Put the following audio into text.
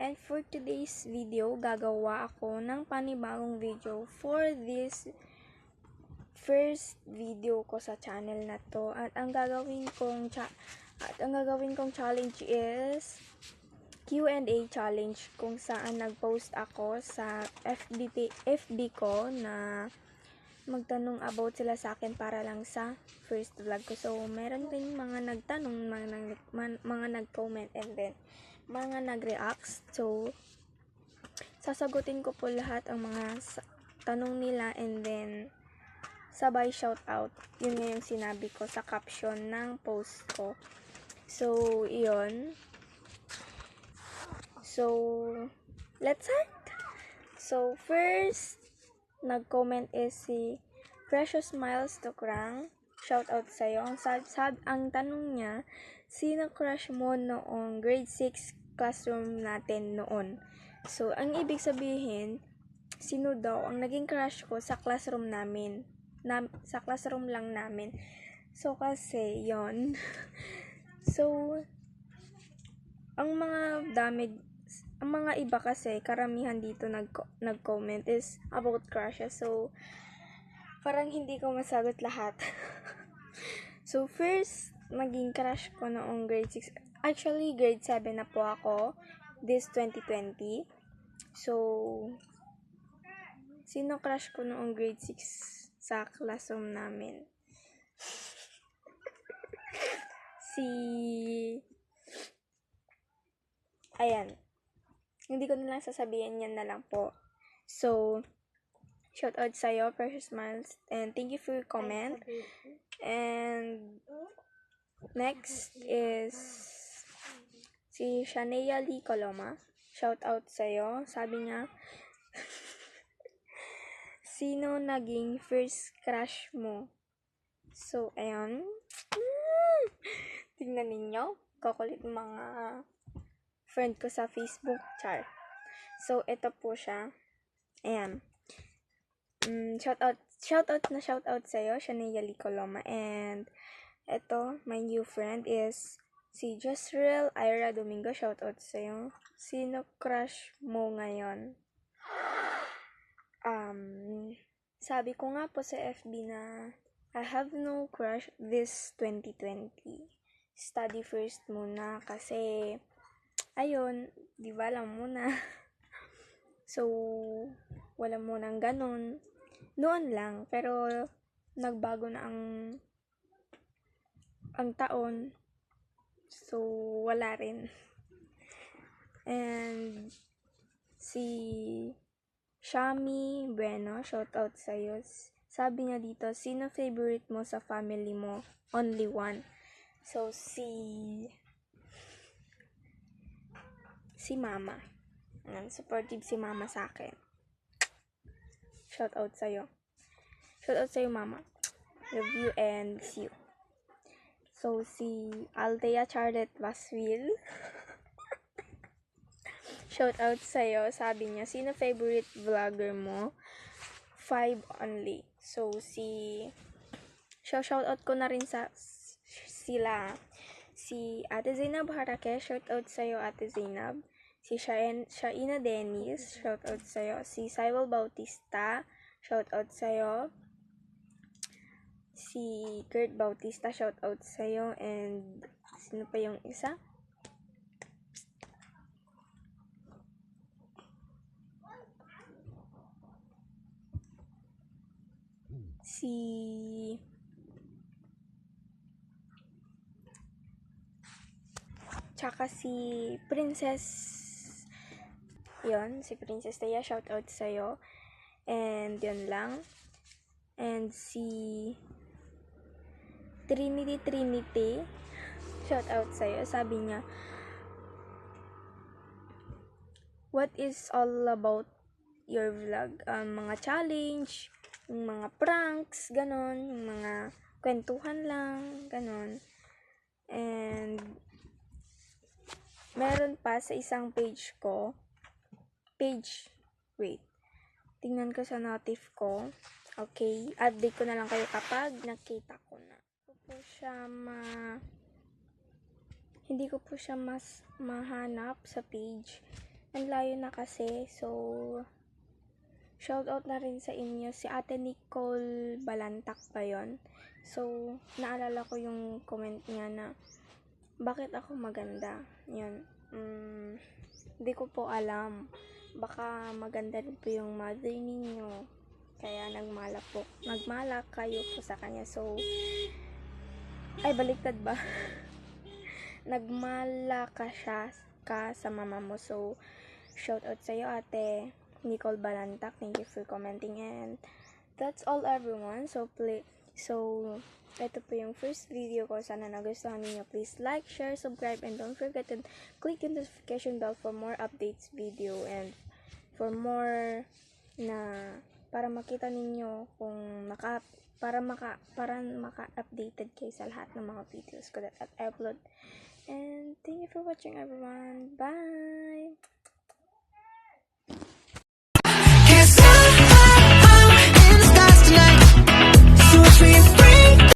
And for today's video, gagawa ako ng panibagong video for this first video ko sa channel na to. At ang gagawin kong challenge is Q&A challenge, kung saan nag-post ako sa FB ko na magtanong about sila sa akin para lang sa first vlog ko. So, meron din mga nagtanong, mga nag-comment, and then mga nag-react. So, sasagutin ko po lahat ang mga tanong nila, and then sabay shout out. Yun nga yung sinabi ko sa caption ng post ko. So, iyon. So, let's start. So, first nag-comment is si Precious Miles Tukrang. Shout out sa'yo. Ang tanong niya, sino crush mo noong grade 6 classroom natin noon? So, ang ibig sabihin, sino daw ang naging crush ko sa classroom namin? Sa classroom lang namin. So, kasi, yon. So, ang mga iba kasi, karamihan dito nag-comment is about crushes. So, parang hindi ko masagot lahat. So, first, naging crush ko noong grade 6. Actually, grade 7 na po ako this 2020. So, sino crush ko noong grade 6 sa classroom namin? Ayan. Hindi ko na lang sasabihin, yan na lang po. So, shout out sa'yo, Precious Miles, and thank you for your comment. And next is si Shanea Lee Coloma. Shout out sa'yo. Sabi niya, sino naging first crush mo? So, ayan. Tingnan ninyo. Kukulit mga friend ko sa Facebook, char. So, ito po siya. Ayan. Shout out sa'yo, Shanea Lee Coloma. And, ito, my new friend is si Josrel Ira Domingo. Shout out sa'yo. Sino crush mo ngayon? Sabi ko nga po sa FB na I have no crush this 2020. Study first muna kasi ayun, di ba alam mo na. So, wala mo nang ganun. Noon lang, pero nagbago na ang taon. So, wala rin. And si Shami Bueno, shout out sa'yo. Sabi niya dito, sino favorite mo sa family mo? Only one. So, si mama. Supportive si mama sa akin. Shout out sa'yo. Shout out sa'yo, mama. Love you and miss you. So, si Althea Charlotte Baswil. Shout out sa'yo. Sabi niya, sino favorite vlogger mo? 5 only. So, shout out ko na rin sila. Si Ate Zainab Harake, shout out sa'yo, Ate Zainab. Si Shaina Dennis, shout out sa'yo. Si Cywell Bautista, shout out sa'yo. Si Kurt Bautista, shout out sa'yo. And sino pa yung isa? Tsaka si Princess. Yon, si Princess Taya, shout out sa'yo. And yun lang. And si Trinity, shout out sa'yo. Sabi niya, what is all about your vlog? Mga challenge, yung mga pranks, ganon, yung mga kwentuhan lang, ganon. And meron pa sa isang page ko, wait, tingnan ko sa notif ko. Okay, update ko na lang kayo kapag nakita ko na. Ito po siya hindi ko po siya mas mahanap sa page. Ang layo na kasi, so shoutout na rin sa inyo. Si Ate Nicole Balantak pa yon. So, naalala ko yung comment niya na bakit ako maganda. Yun. Hindi ko po alam. Baka maganda rin po yung mother ninyo. Kaya nagmalak kayo po sa kanya. So, ay baliktad ba? Nagmala ka sa mama mo. So, shoutout sa iyo, Ate Nicole Balantak. Thank you for commenting, and that's all, everyone. So ito po yung first video ko. Sana nagustuhan niyo. Please like, share, subscribe, and don't forget to click the notification bell for more updates video, and for more na para makita ninyo kung para maka-updated kayo sa lahat ng mga videos ko that I upload. And thank you for watching, everyone. Bye!